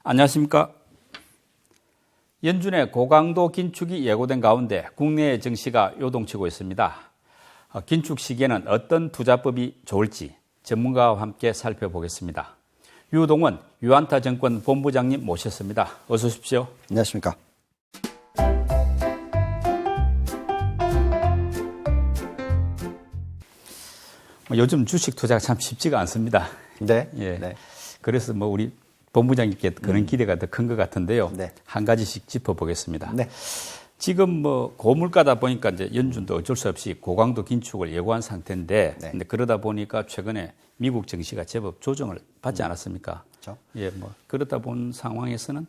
안녕하십니까. 연준의 고강도 긴축이 예고된 가운데 국내의 증시가 요동치고 있습니다. 긴축 시기에는 어떤 투자법이 좋을지 전문가와 함께 살펴보겠습니다. 유동원 유안타증권 본부장님 모셨습니다. 어서 오십시오. 안녕하십니까. 요즘 주식 투자가 참 쉽지가 않습니다. 네. 예. 네. 그래서 우리 본부장님께 그런 기대가 더 큰 것 같은데요. 네. 한 가지씩 짚어보겠습니다. 네. 지금 고물가다 보니까 이제 연준도 어쩔 수 없이 고강도 긴축을 예고한 상태인데, 네. 근데 그러다 보니까 최근에 미국 증시가 제법 조정을 받지 않았습니까? 그렇죠. 예, 그러다 본 상황에서는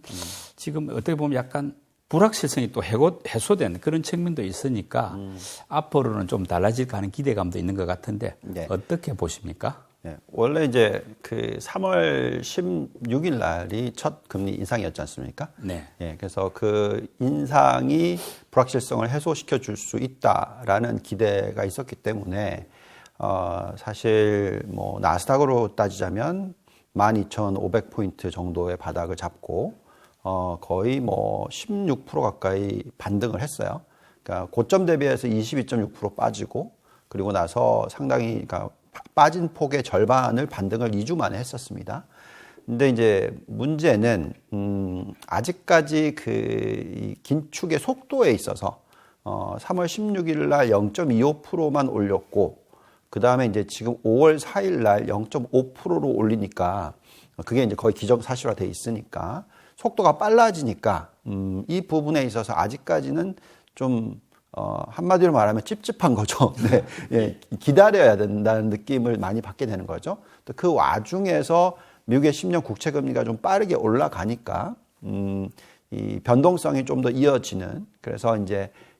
지금 어떻게 보면 약간 불확실성이 또 해소된 그런 측면도 있으니까 앞으로는 좀 달라질까 하는 기대감도 있는 것 같은데 네. 어떻게 보십니까? 네. 원래 이제 그 3월 16일 날이 첫 금리 인상이었지 않습니까? 네. 예, 그래서 그 인상이 불확실성을 해소시켜 줄 수 있다라는 기대가 있었기 때문에 사실 나스닥으로 따지자면 12,500포인트 정도의 바닥을 잡고 거의 16% 가까이 반등을 했어요. 그러니까 고점 대비해서 22.6% 빠지고 그리고 나서 상당히 그러니까 빠진 폭의 절반을 반등을 2주 만에 했었습니다. 근데 이제 문제는 아직까지 이 긴축의 속도에 있어서 3월 16일 날 0.25%만 올렸고 그다음에 이제 지금 5월 4일 날 0.5%로 올리니까 그게 이제 거의 기정사실화 돼 있으니까 속도가 빨라지니까 이 부분에 있어서 아직까지는 좀 한마디로 말하면 찝찝한 거죠. 네. 예, 기다려야 된다는 느낌을 많이 받게 되는 거죠. 또 그 와중에서 미국의 10년 국채 금리가 좀 빠르게 올라가니까 이 변동성이 좀 더 이어지는, 그래서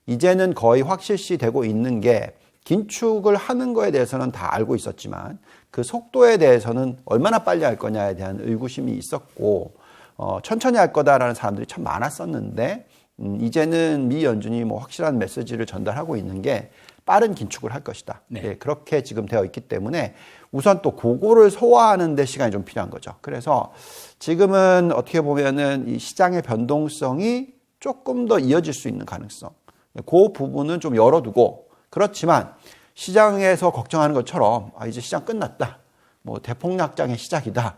이제는 거의 확실시 되고 있는 게 긴축을 하는 거에 대해서는 다 알고 있었지만 그 속도에 대해서는 얼마나 빨리 할 거냐에 대한 의구심이 있었고 천천히 할 거다라는 사람들이 참 많았었는데 이제는 미 연준이 확실한 메시지를 전달하고 있는 게 빠른 긴축을 할 것이다. 네. 예, 그렇게 지금 되어 있기 때문에 우선 또 그거를 소화하는 데 시간이 좀 필요한 거죠. 그래서 지금은 어떻게 보면은 이 시장의 변동성이 조금 더 이어질 수 있는 가능성, 그 부분은 좀 열어두고, 그렇지만 시장에서 걱정하는 것처럼 이제 시장 끝났다, 대폭락장의 시작이다,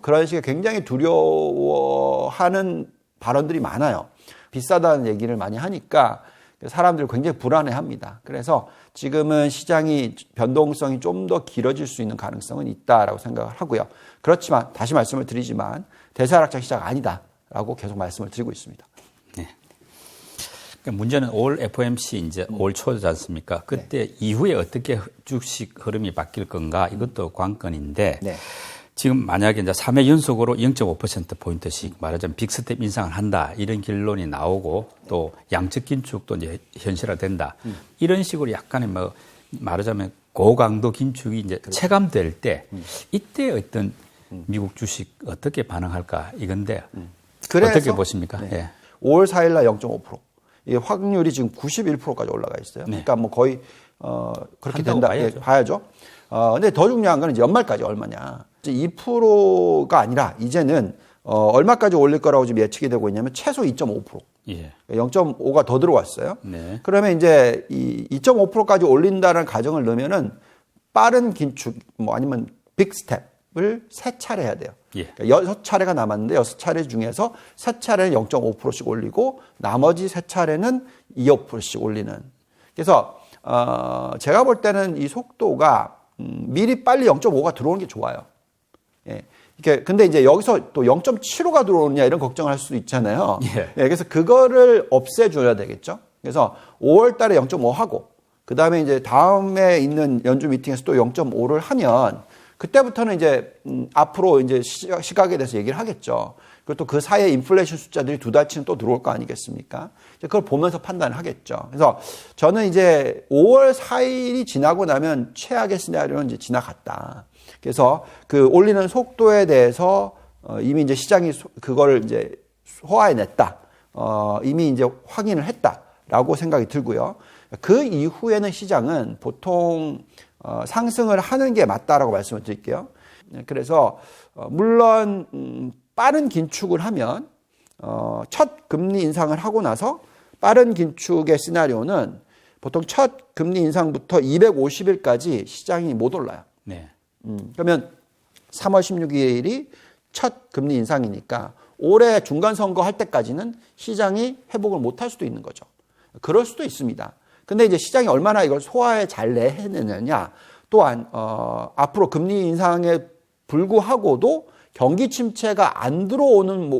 그런 식의 굉장히 두려워하는 발언들이 많아요. 비싸다는 얘기를 많이 하니까 사람들이 굉장히 불안해합니다. 그래서 지금은 시장이 변동성이 좀 더 길어질 수 있는 가능성은 있다라고 생각을 하고요. 그렇지만 다시 말씀을 드리지만 대사락장 시작 아니다라고 계속 말씀을 드리고 있습니다. 네. 그러니까 문제는 올 FOMC 이제 올 초지 않습니까? 그때 네. 이후에 어떻게 주식 흐름이 바뀔 건가, 이것도 관건인데. 네. 지금 만약에 이제 3회 연속으로 0.5%포인트씩 말하자면 빅스텝 인상을 한다, 이런 결론이 나오고 또 양측 긴축도 이제 현실화된다. 이런 식으로 약간의 말하자면 고강도 긴축이 이제 체감될 때 이때 어떤 미국 주식 어떻게 반응할까 이건데 어떻게 보십니까? 네. 예. 5월 4일 날 0.5%. 이게 확률이 지금 91%까지 올라가 있어요. 네. 그러니까 거의 그렇게 된다. 봐야죠. 근데 더 중요한 건 이제 연말까지 얼마냐. 2%가 아니라 이제는 얼마까지 올릴 거라고 지금 예측이 되고 있냐면 최소 2.5%. 예. 0.5가 더 들어왔어요. 네. 그러면 이제 이 2.5%까지 올린다는 가정을 넣으면은 빠른 긴축 아니면 빅스텝을 3차례 해야 돼요. 예. 그러니까 6차례가 남았는데 6차례 중에서 3차례는 0.5%씩 올리고 나머지 3차례는 2.5%씩 올리는. 그래서 제가 볼 때는 이 속도가 미리 빨리 0.5가 들어오는 게 좋아요. 예. 근데 이제 여기서 또 0.75가 들어오느냐 이런 걱정을 할 수도 있잖아요. 예. 예. 그래서 그거를 없애줘야 되겠죠. 그래서 5월 달에 0.5 하고, 그 다음에 이제 다음에 있는 연준 미팅에서 또 0.5를 하면, 그때부터는 이제, 앞으로 이제 시각에 대해서 얘기를 하겠죠. 그리고 또 그 사이에 인플레이션 숫자들이 2달치는 또 들어올 거 아니겠습니까? 그걸 보면서 판단을 하겠죠. 그래서 저는 이제 5월 4일이 지나고 나면 최악의 시나리오는 이제 지나갔다. 그래서 그 올리는 속도에 대해서 이미 이제 시장이 그거를 이제 소화해냈다. 이미 이제 확인을 했다라고 생각이 들고요. 그 이후에는 시장은 보통 상승을 하는 게 맞다라고 말씀을 드릴게요. 그래서 물론 빠른 긴축을 하면 첫 금리 인상을 하고 나서 빠른 긴축의 시나리오는 보통 첫 금리 인상부터 250일까지 시장이 못 올라요. 네. 그러면 3월 16일이 첫 금리 인상이니까 올해 중간 선거 할 때까지는 시장이 회복을 못 할 수도 있는 거죠. 그럴 수도 있습니다. 근데 이제 시장이 얼마나 이걸 소화에 잘 내느냐, 또한 앞으로 금리 인상에 불구하고도 경기 침체가 안 들어오는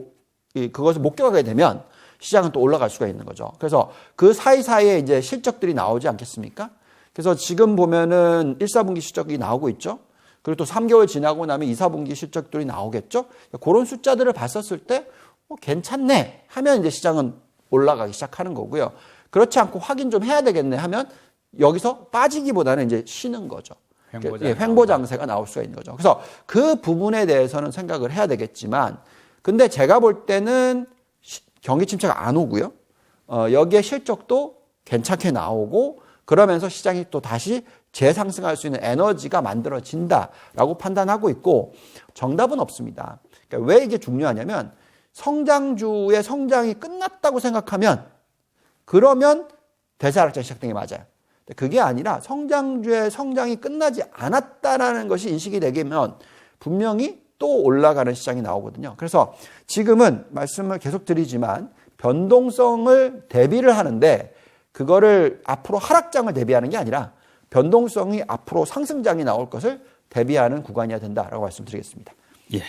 그것을 목격하게 되면 시장은 또 올라갈 수가 있는 거죠. 그래서 그 사이사이에 이제 실적들이 나오지 않겠습니까? 그래서 지금 보면은 1, 4분기 실적이 나오고 있죠. 그리고 또 3개월 지나고 나면 2, 4분기 실적들이 나오겠죠. 그런 숫자들을 봤었을 때 괜찮네 하면 이제 시장은 올라가기 시작하는 거고요. 그렇지 않고 확인 좀 해야 되겠네 하면 여기서 빠지기보다는 이제 쉬는 거죠. 횡보 장세가 나올 수가 있는 거죠. 그래서 그 부분에 대해서는 생각을 해야 되겠지만, 근데 제가 볼 때는 경기 침체가 안 오고요. 여기에 실적도 괜찮게 나오고 그러면서 시장이 또 다시 재상승할 수 있는 에너지가 만들어진다라고 판단하고 있고, 정답은 없습니다. 그러니까 왜 이게 중요하냐면 성장주의 성장이 끝났다고 생각하면 그러면 대사하락장이 시작된 게 맞아요. 그게 아니라 성장주의 성장이 끝나지 않았다라는 것이 인식이 되면 분명히 또 올라가는 시장이 나오거든요. 그래서 지금은 말씀을 계속 드리지만 변동성을 대비를 하는데 그거를 앞으로 하락장을 대비하는 게 아니라 변동성이 앞으로 상승장이 나올 것을 대비하는 구간이어야 된다라고 말씀드리겠습니다. 예.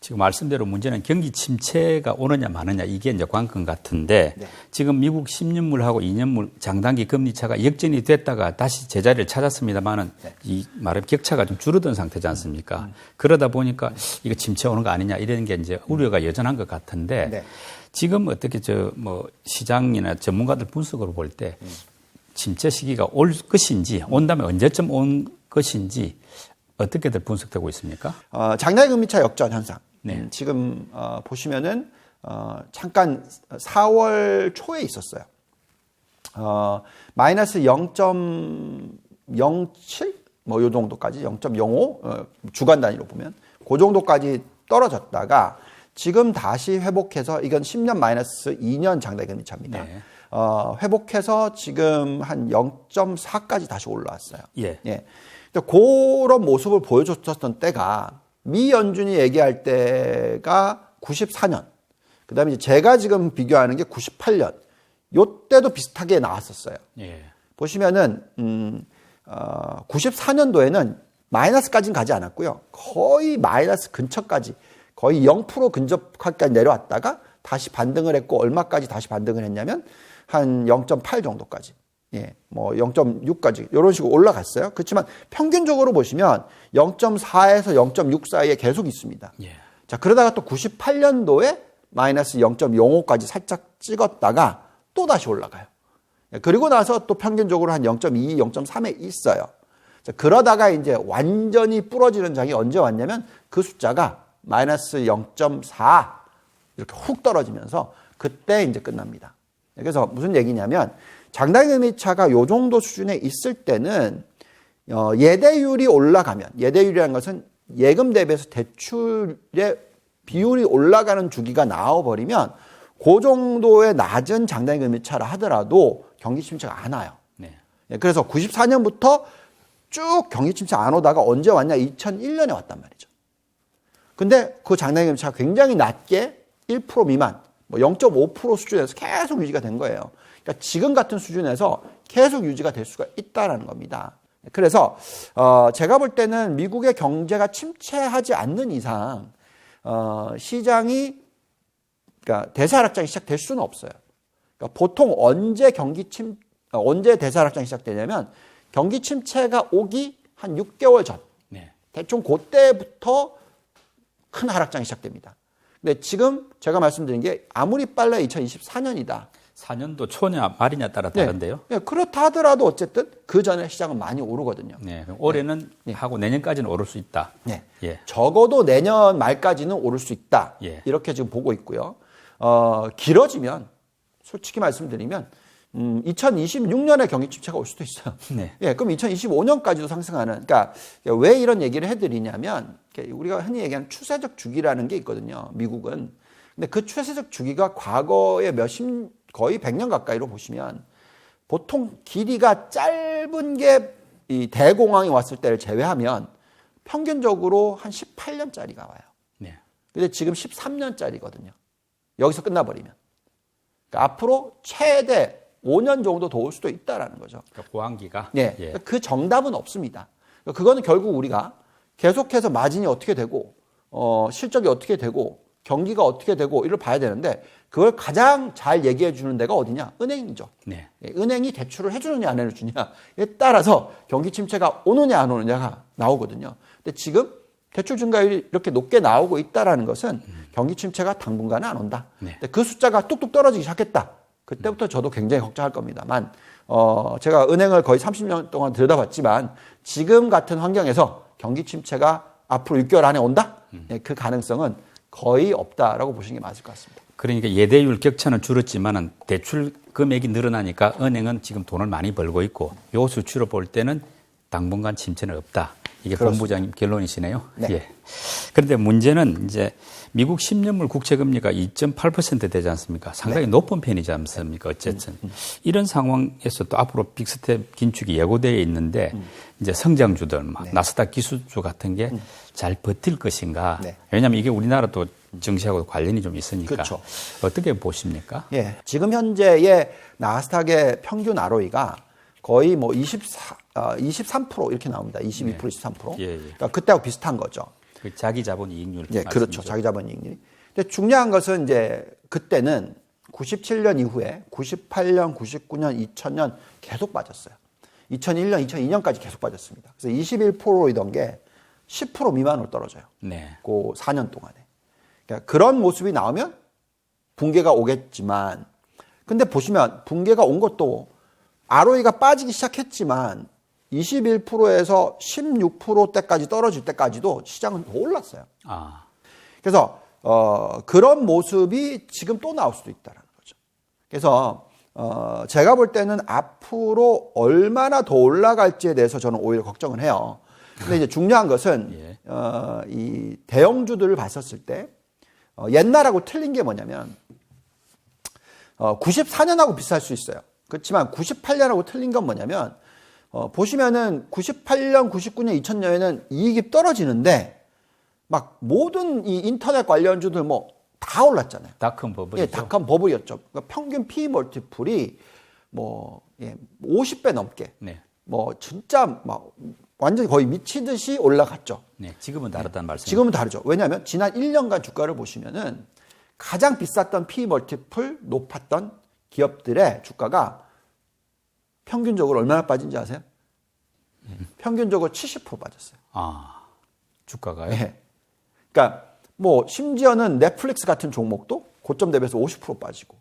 지금 말씀대로 문제는 경기 침체가 오느냐 마느냐 이게 이제 관건 같은데 네. 지금 미국 10년물하고 2년물 장단기 금리 차가 역전이 됐다가 다시 제자리를 찾았습니다만은 네. 이 말은 격차가 좀 줄어든 상태지 않습니까? 그러다 보니까 이거 침체 오는 거 아니냐 이런 게 이제 우려가 여전한 것 같은데 네. 지금 어떻게 시장이나 전문가들 분석으로 볼 때 침체 시기가 올 것인지 온다면 언제쯤 온 것인지 어떻게들 분석되고 있습니까? 장단기 금리차 역전 현상. 네. 지금 보시면은 잠깐 4월 초에 있었어요. 마이너스 0.07 뭐 요 정도까지 0.05 주간 단위로 보면 그 정도까지 떨어졌다가 지금 다시 회복해서 이건 10년 마이너스 2년 장단기 금리차입니다. 네. 회복해서 지금 한 0.4까지 다시 올라왔어요. 예. 예. 그런 모습을 보여줬었던 때가 미 연준이 얘기할 때가 94년. 그다음에 이제 제가 지금 비교하는 게 98년. 요때도 비슷하게 나왔었어요. 예. 보시면은 94년도에는 마이너스까지는 가지 않았고요. 거의 마이너스 근처까지 거의 0% 근접까지 내려왔다가 다시 반등을 했고 얼마까지 다시 반등을 했냐면 한 0.8 정도까지. 예, 뭐 0.6까지 이런 식으로 올라갔어요. 그렇지만 평균적으로 보시면 0.4에서 0.6 사이에 계속 있습니다. 예. 자, 그러다가 또 98년도에 마이너스 0.05까지 살짝 찍었다가 또 다시 올라가요. 예, 그리고 나서 또 평균적으로 한 0.2, 0.3에 있어요. 자, 그러다가 이제 완전히 부러지는 장이 언제 왔냐면 그 숫자가 마이너스 0.4 이렇게 훅 떨어지면서 그때 이제 끝납니다. 그래서 무슨 얘기냐면 장단기 금리차가 요 정도 수준에 있을 때는 예대율이 올라가면, 예대율이라는 것은 예금 대비해서 대출의 비율이 올라가는 주기가 나와버리면 그 정도의 낮은 장단기 금리차라 하더라도 경기 침체가 안 와요. 네. 그래서 94년부터 쭉 경기 침체 안 오다가 언제 왔냐? 2001년에 왔단 말이죠. 근데 그 장단기 금리차가 굉장히 낮게 1% 미만, 뭐 0.5% 수준에서 계속 유지가 된 거예요. 그러니까 지금 같은 수준에서 계속 유지가 될 수가 있다라는 겁니다. 그래서 제가 볼 때는 미국의 경제가 침체하지 않는 이상 시장이 그러니까 대사하락장이 시작될 수는 없어요. 그러니까 보통 언제 대사하락장이 시작되냐면 경기 침체가 오기 한 6개월 전, 네. 대충 그때부터 큰 하락장이 시작됩니다. 근데 지금 제가 말씀드린 게 아무리 빨라야 2024년이다. 4년도 초냐 말이냐 따라 다른데요. 네, 그렇다 하더라도 어쨌든 그 전에 시장은 많이 오르거든요. 네, 올해는 네. 하고 내년까지는 오를 수 있다. 네, 예. 적어도 내년 말까지는 오를 수 있다. 예. 이렇게 지금 보고 있고요. 길어지면 솔직히 말씀드리면 2026년에 경기 침체가 올 수도 있어요. 네. 예, 그럼 2025년까지도 상승하는. 그러니까 왜 이런 얘기를 해드리냐면 우리가 흔히 얘기하는 추세적 주기라는 게 있거든요. 미국은. 근데 그 추세적 주기가 과거에 거의 100년 가까이로 보시면 보통 길이가 짧은 게 이 대공황이 왔을 때를 제외하면 평균적으로 한 18년짜리가 와요. 네. 근데 지금 13년짜리거든요. 여기서 끝나버리면. 그러니까 앞으로 최대 5년 정도 더 올 수도 있다라는 거죠. 그러니까 보안기가. 네. 예. 그 정답은 없습니다. 그거는 결국 우리가 계속해서 마진이 어떻게 되고, 실적이 어떻게 되고, 경기가 어떻게 되고, 이걸 봐야 되는데, 그걸 가장 잘 얘기해 주는 데가 어디냐? 은행이죠. 네. 은행이 대출을 해주느냐, 안 해주느냐에 따라서 경기 침체가 오느냐, 안 오느냐가 나오거든요. 근데 지금 대출 증가율이 이렇게 높게 나오고 있다라는 것은 경기 침체가 당분간은 안 온다. 네. 근데 그 숫자가 뚝뚝 떨어지기 시작했다. 그때부터 저도 굉장히 걱정할 겁니다만, 제가 은행을 거의 30년 동안 들여다봤지만 지금 같은 환경에서 경기 침체가 앞으로 6개월 안에 온다? 네, 그 가능성은 거의 없다라고 보시는 게 맞을 것 같습니다. 그러니까 예대율 격차는 줄었지만은 대출 금액이 늘어나니까 은행은 지금 돈을 많이 벌고 있고 요 수치로 볼 때는 당분간 침체는 없다. 이게 그렇습니다. 본부장님 결론이시네요. 네. 예. 그런데 문제는 이제 미국 10년물 국채 금리가 2.8% 되지 않습니까? 상당히 네. 높은 편이지 않습니까? 어쨌든 이런 상황에서 또 앞으로 빅스텝 긴축이 예고되어 있는데 이제 성장주들, 네. 나스닥 기술주 같은 게 잘 버틸 것인가? 네. 왜냐하면 이게 우리나라도 증시하고 관련이 좀 있으니까. 그렇죠. 어떻게 보십니까? 예, 지금 현재의 나스닥의 평균 ROE가 거의 뭐 23% 이렇게 나옵니다. 22%, 23%. 예, 예. 그러니까 그때하고 비슷한 거죠. 그 자기 자본 이익률. 예, 그렇죠. 자기 자본 이익률이. 근데 중요한 것은 이제 그때는 97년 이후에 98년, 99년, 2000년 계속 빠졌어요. 2001년, 2002년까지 계속 빠졌습니다. 그래서 21%이던 게 10% 미만으로 떨어져요. 네. 그 4년 동안에. 그러니까 그런 모습이 나오면 붕괴가 오겠지만, 근데 보시면 붕괴가 온 것도 ROE가 빠지기 시작했지만 21%에서 16%대까지 떨어질 때까지도 시장은 더 올랐어요. 아. 그래서 그런 모습이 지금 또 나올 수도 있다는 거죠. 그래서 제가 볼 때는 앞으로 얼마나 더 올라갈지에 대해서 저는 오히려 걱정을 해요. 근데 이제 중요한 것은 예. 이 대형주들을 봤었을 때 옛날하고 틀린 게 뭐냐면 94년하고 비슷할 수 있어요. 그렇지만 98년하고 틀린 건 뭐냐면 보시면은 98년, 99년, 2000년에는 이익이 떨어지는데 막 모든 이 인터넷 관련주들 뭐 다 올랐잖아요. 닷컴 버블이죠. 예, 닷컴 버블이었죠. 그러니까 평균 P 멀티플이 뭐 50배 넘게 네. 뭐 진짜 막 완전히 거의 미치듯이 올라갔죠. 네. 지금은 다르다는 말씀이죠. 지금은 다르죠. 왜냐하면 지난 1년간 주가를 보시면은 가장 비쌌던 P 멀티플 높았던 기업들의 주가가 평균적으로 얼마나 빠진지 아세요? 평균적으로 70% 빠졌어요. 아. 주가가요? 네. 그러니까 뭐 심지어는 넷플릭스 같은 종목도 고점 대비해서 50% 빠지고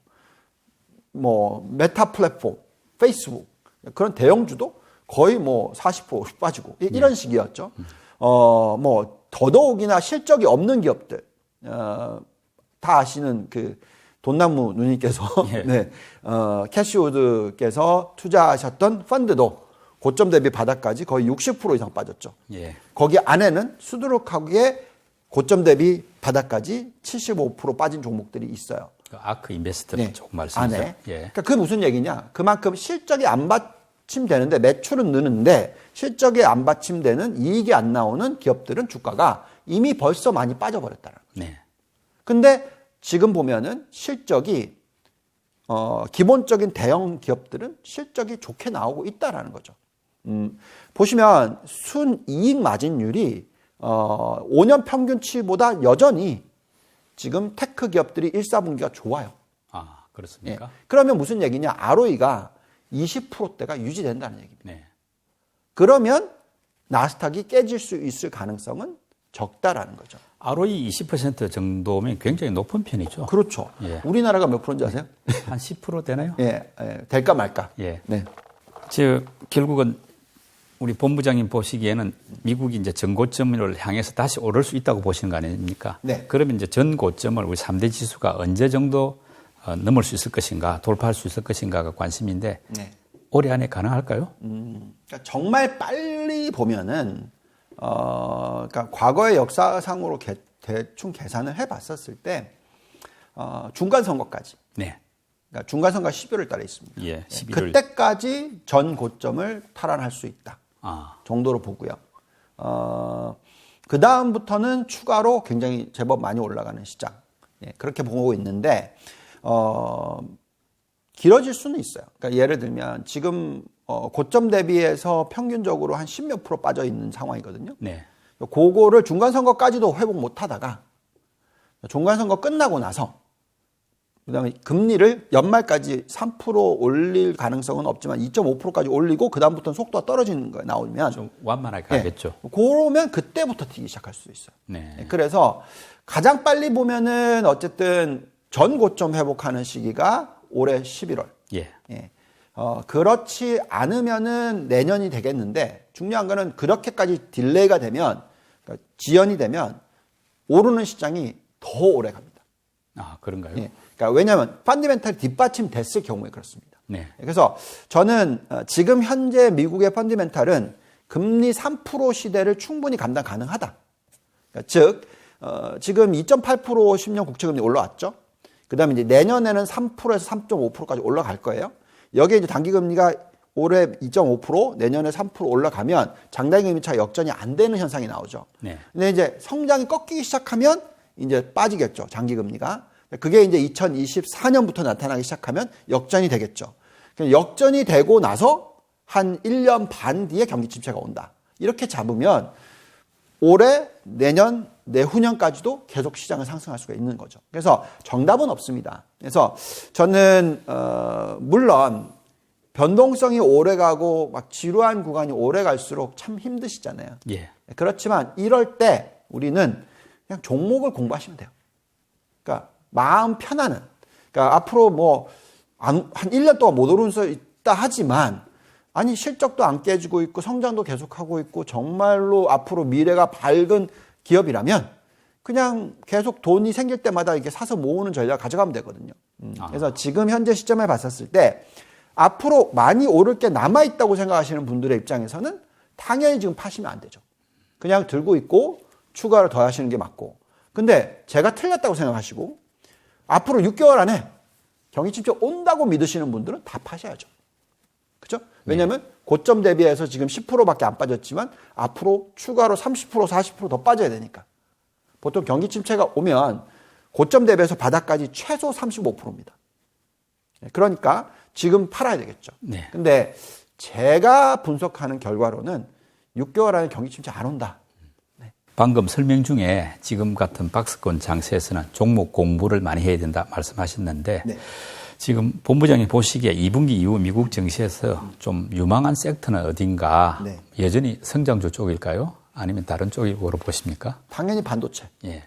뭐 메타 플랫폼, 페이스북 그런 대형주도 거의 뭐 40% 빠지고 이런 식이었죠. 뭐 더더욱이나 실적이 없는 기업들 다 아시는 그 돈나무 누님께서 예. 네, 캐시우드께서 투자하셨던 펀드도 고점 대비 바닥까지 거의 60% 이상 빠졌죠. 예. 거기 안에는 수두룩하게 고점 대비 바닥까지 75% 빠진 종목들이 있어요. 그 아크 인베스트 네. 쪽 말씀이죠. 안에. 예. 그러니까 그게 무슨 얘기냐? 그만큼 실적이 안 받침되는데 매출은 느는데 실적이 안 받침되는 이익이 안 나오는 기업들은 주가가 이미 벌써 많이 빠져버렸다는 거예요. 네. 근데 지금 보면은 실적이 기본적인 대형 기업들은 실적이 좋게 나오고 있다라는 거죠. 보시면 순이익 마진율이 5년 평균치보다 여전히 지금 테크 기업들이 1, 4분기가 좋아요. 아, 그렇습니까? 예. 그러면 무슨 얘기냐? ROE가 20%대가 유지된다는 얘기입니다. 네. 그러면 나스닥이 깨질 수 있을 가능성은 적다라는 거죠. ROE 20% 정도면 굉장히 높은 편이죠. 그렇죠. 예. 우리나라가 몇 프로인지 아세요? 한 10% 되나요? 예, 될까 말까. 예. 네. 결국은 우리 본부장님 보시기에는 미국이 이제 전고점을 향해서 다시 오를 수 있다고 보시는 거 아닙니까? 네. 그러면 이제 전고점을 우리 3대 지수가 언제 정도 넘을 수 있을 것인가, 돌파할 수 있을 것인가가 관심인데 네. 올해 안에 가능할까요? 그러니까 정말 빨리 보면은 그러니까 과거의 역사상으로 대충 계산을 해봤었을 때 중간 선거까지. 네. 그러니까 중간 선거가 11월 달에 있습니다. 예, 11월. 그때까지 전 고점을 탈환할 수 있다. 정도로 보고요. 그 다음부터는 추가로 굉장히 제법 많이 올라가는 시장. 예, 그렇게 보고 있는데 길어질 수는 있어요. 그러니까 예를 들면 지금 고점 대비해서 평균적으로 한 10몇 프로 빠져 있는 상황이거든요. 네. 그거를 중간 선거까지도 회복 못 하다가 중간 선거 끝나고 나서 그다음에 금리를 연말까지 3% 올릴 가능성은 없지만 2.5%까지 올리고 그다음부터는 속도가 떨어지는 거예요. 나오면 좀 완만하게 가겠죠. 네. 그러면 그때부터 뛰기 시작할 수 있어요. 네. 그래서 가장 빨리 보면은 어쨌든 전 고점 회복하는 시기가 올해 11월. 예. 예. 그렇지 않으면은 내년이 되겠는데 중요한 거는 그렇게까지 딜레이가 되면 그러니까 지연이 되면 오르는 시장이 더 오래 갑니다. 그런가요? 예. 그러니까 왜냐하면 펀더멘탈이 뒷받침됐을 경우에 그렇습니다. 네. 그래서 저는 지금 현재 미국의 펀더멘탈은 금리 3% 시대를 충분히 감당 가능하다. 그러니까 즉 지금 2.8% 10년 국채금리 올라왔죠. 그다음에 이제 내년에는 3%에서 3.5%까지 올라갈 거예요. 여기에 이제 단기금리가 올해 2.5%, 내년에 3% 올라가면 장단기금리 차 역전이 안 되는 현상이 나오죠. 네. 근데 이제 성장이 꺾이기 시작하면 이제 빠지겠죠. 장기금리가. 그게 이제 2024년부터 나타나기 시작하면 역전이 되겠죠. 역전이 되고 나서 한 1년 반 뒤에 경기 침체가 온다. 이렇게 잡으면 올해, 내년, 내후년까지도 계속 시장을 상승할 수가 있는 거죠. 그래서 정답은 없습니다. 그래서 저는 물론 변동성이 오래 가고 막 지루한 구간이 오래 갈수록 참 힘드시잖아요. 예. 그렇지만 이럴 때 우리는 그냥 종목을 공부하시면 돼요. 그러니까 마음 편안한. 그러니까 앞으로 뭐 한 1년 동안 못 오른 수 있다 하지만 아니 실적도 안 깨지고 있고 성장도 계속하고 있고 정말로 앞으로 미래가 밝은 기업이라면 그냥 계속 돈이 생길 때마다 이렇게 사서 모으는 전략 가져가면 되거든요. 그래서 지금 현재 시점에 봤었을 때 앞으로 많이 오를 게 남아있다고 생각하시는 분들의 입장에서는 당연히 지금 파시면 안 되죠. 그냥 들고 있고 추가로 더 하시는 게 맞고. 근데 제가 틀렸다고 생각하시고 앞으로 6개월 안에 경기 침체 온다고 믿으시는 분들은 다 파셔야죠. 그렇죠? 왜냐하면 고점 대비해서 지금 10%밖에 안 빠졌지만 앞으로 추가로 30%, 40% 더 빠져야 되니까. 보통 경기 침체가 오면 고점 대비해서 바닥까지 최소 35%입니다. 그러니까 지금 팔아야 되겠죠. 네. 근데 제가 분석하는 결과로는 6개월 안에 경기 침체 안 온다. 네. 방금 설명 중에 지금 같은 박스권 장세에서는 종목 공부를 많이 해야 된다 말씀하셨는데 네. 지금 본부장님 보시기에 2분기 이후 미국 증시에서 좀 유망한 섹터는 어딘가 네. 여전히 성장주 쪽일까요? 아니면 다른 쪽으로 보십니까? 당연히 반도체. 예.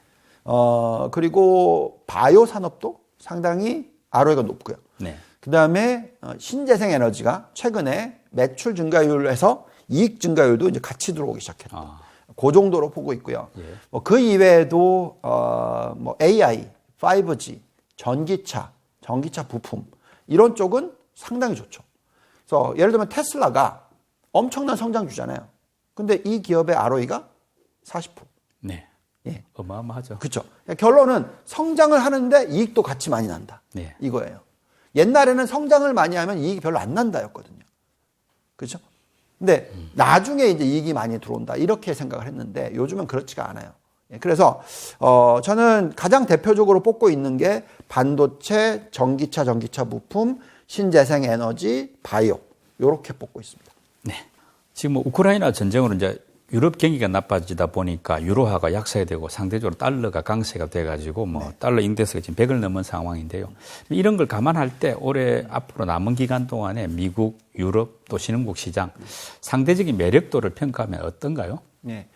그리고 바이오 산업도 상당히 ROE가 높고요. 네. 그다음에 신재생 에너지가 최근에 매출 증가율에서 이익 증가율도 이제 같이 들어오기 시작했다. 그 정도로 보고 있고요. 예. 뭐 그 이외에도 뭐 AI, 5G, 전기차 부품 이런 쪽은 상당히 좋죠. 그래서 예를 들면 테슬라가 엄청난 성장주잖아요. 근데 이 기업의 ROE가 40%. 네. 예. 어마어마하죠. 그렇죠. 결론은 성장을 하는데 이익도 같이 많이 난다. 네. 이거예요. 옛날에는 성장을 많이 하면 이익이 별로 안 난다였거든요. 그렇죠? 근데 나중에 이제 이익이 많이 들어온다. 이렇게 생각을 했는데 요즘은 그렇지가 않아요. 그래서 저는 가장 대표적으로 뽑고 있는 게 반도체, 전기차 부품, 신재생 에너지, 바이오 이렇게 뽑고 있습니다. 네. 지금 뭐 우크라이나 전쟁으로 이제 유럽 경기가 나빠지다 보니까 유로화가 약세되고 상대적으로 달러가 강세가 돼가지고 뭐 네. 달러 인덱스가 지금 100을 넘은 상황인데요. 이런 걸 감안할 때 올해 앞으로 남은 기간 동안에 미국, 유럽 또 신흥국 시장 상대적인 매력도를 평가하면 어떤가요? 네.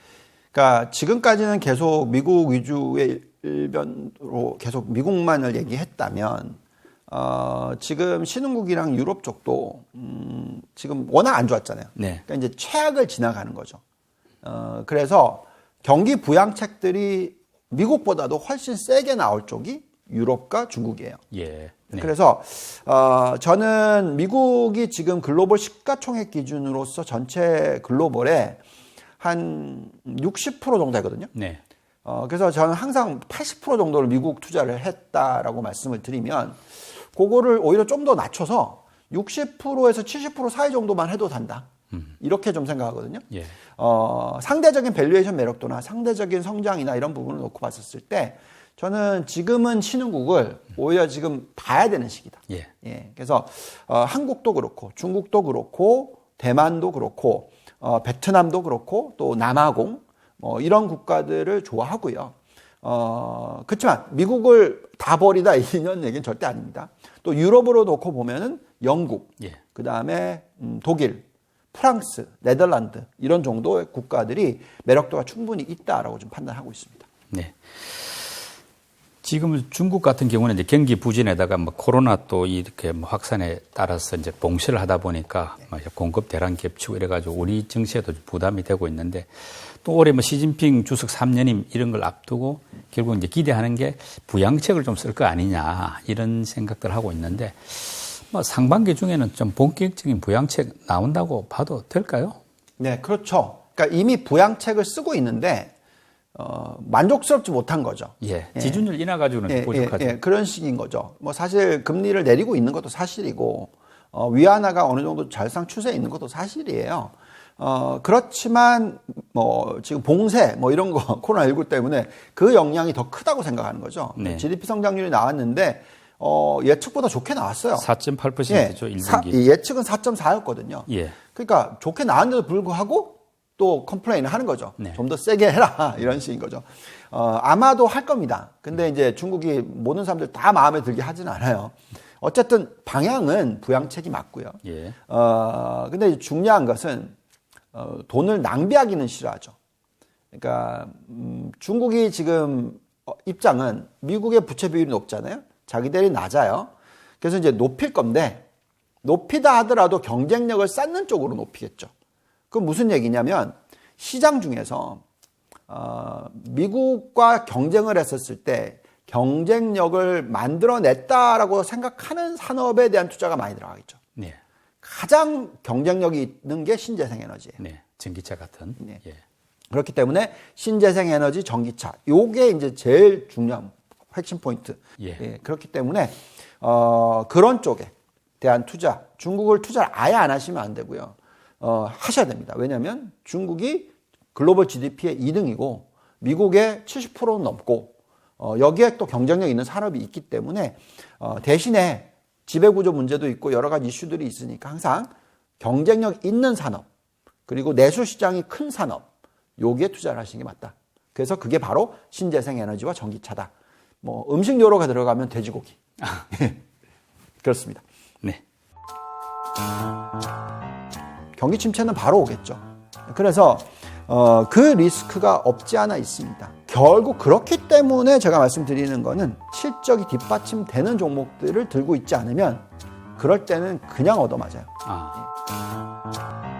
그러니까 지금까지는 계속 미국 위주의 일변으로 계속 미국만을 얘기했다면 지금 신흥국이랑 유럽 쪽도 지금 워낙 안 좋았잖아요. 네. 그러니까 이제 최악을 지나가는 거죠. 그래서 경기 부양책들이 미국보다도 훨씬 세게 나올 쪽이 유럽과 중국이에요. 예. 네. 그래서 저는 미국이 지금 글로벌 시가총액 기준으로서 전체 글로벌에 한 60% 정도 되거든요. 네. 그래서 저는 항상 80% 정도를 미국 투자를 했다라고 말씀을 드리면 그거를 오히려 좀 더 낮춰서 60%에서 70% 사이 정도만 해도 된다. 이렇게 좀 생각하거든요. 예. 상대적인 밸류에이션 매력도나 상대적인 성장이나 이런 부분을 놓고 봤었을 때 저는 지금은 신흥국을 오히려 지금 봐야 되는 시기다. 예. 예. 그래서 한국도 그렇고 중국도 그렇고 대만도 그렇고 베트남도 그렇고 또 남아공 이런 국가들을 좋아하고요. 그렇지만 미국을 다 버리다 이런 얘기는 절대 아닙니다. 또 유럽으로 놓고 보면은 영국, 예. 그다음에 독일, 프랑스, 네덜란드 이런 정도의 국가들이 매력도가 충분히 있다라고 좀 판단하고 있습니다. 네. 지금 중국 같은 경우는 이제 경기 부진에다가 뭐 코로나 또 이렇게 뭐 확산에 따라서 이제 봉쇄를 하다 보니까 뭐 공급 대란 겹치고 이래가지고 우리 증시에도 부담이 되고 있는데 또 올해 뭐 시진핑 주석 3년임 이런 걸 앞두고 결국 이제 기대하는 게 부양책을 좀 쓸 거 아니냐 이런 생각들 하고 있는데 뭐 상반기 중에는 좀 본격적인 부양책 나온다고 봐도 될까요? 네, 그렇죠. 그러니까 이미 부양책을 쓰고 있는데 만족스럽지 못한 거죠. 예, 지준율 인하 가지고는 부족하죠. 예, 그런 식인 거죠. 뭐 사실 금리를 내리고 있는 것도 사실이고 위안화가 어느 정도 절상 추세에 있는 것도 사실이에요. 그렇지만 뭐 지금 봉쇄 뭐 이런 거 코로나19 때문에 그 영향이 더 크다고 생각하는 거죠. 네. GDP 성장률이 나왔는데 예측보다 좋게 나왔어요. 4.8%죠, 1분기. 예측은 4.4였거든요. 예. 그러니까 좋게 나왔는데도 불구하고 또 컴플레인을 하는 거죠. 네. 좀 더 세게 해라 이런 식인 거죠. 아마도 할 겁니다. 근데 이제 중국이 모든 사람들 다 마음에 들게 하진 않아요. 어쨌든 방향은 부양책이 맞고요. 예. 근데 중요한 것은 돈을 낭비하기는 싫어하죠. 그러니까 중국이 지금 입장은 미국의 부채 비율이 높잖아요. 자기들이 낮아요. 그래서 이제 높일 건데 높이다 하더라도 경쟁력을 쌓는 쪽으로 높이겠죠. 그건 무슨 얘기냐면 시장 중에서 미국과 경쟁을 했었을 때 경쟁력을 만들어냈다라고 생각하는 산업에 대한 투자가 많이 들어가겠죠. 네. 가장 경쟁력이 있는 게 신재생에너지예요. 네. 전기차 같은. 네. 예. 그렇기 때문에 신재생에너지, 전기차 요게 이제 제일 중요한 핵심 포인트. 예. 그렇기 때문에 그런 쪽에 대한 투자, 중국을 투자를 아예 안 하시면 안 되고요. 하셔야 됩니다. 왜냐하면 중국이 글로벌 GDP의 2등이고 미국의 70%는 넘고 여기에 또 경쟁력 있는 산업이 있기 때문에 대신에 지배구조 문제도 있고 여러 가지 이슈들이 있으니까 항상 경쟁력 있는 산업 그리고 내수 시장이 큰 산업 여기에 투자를 하시는 게 맞다. 그래서 그게 바로 신재생 에너지와 전기차다. 뭐 음식 요로가 들어가면 돼지고기. 그렇습니다. 네. 경기 침체는 바로 오겠죠. 그래서 그 리스크가 없지 않아 있습니다. 결국 그렇기 때문에 제가 말씀드리는 거는 실적이 뒷받침되는 종목들을 들고 있지 않으면 그럴 때는 그냥 얻어맞아요. 아.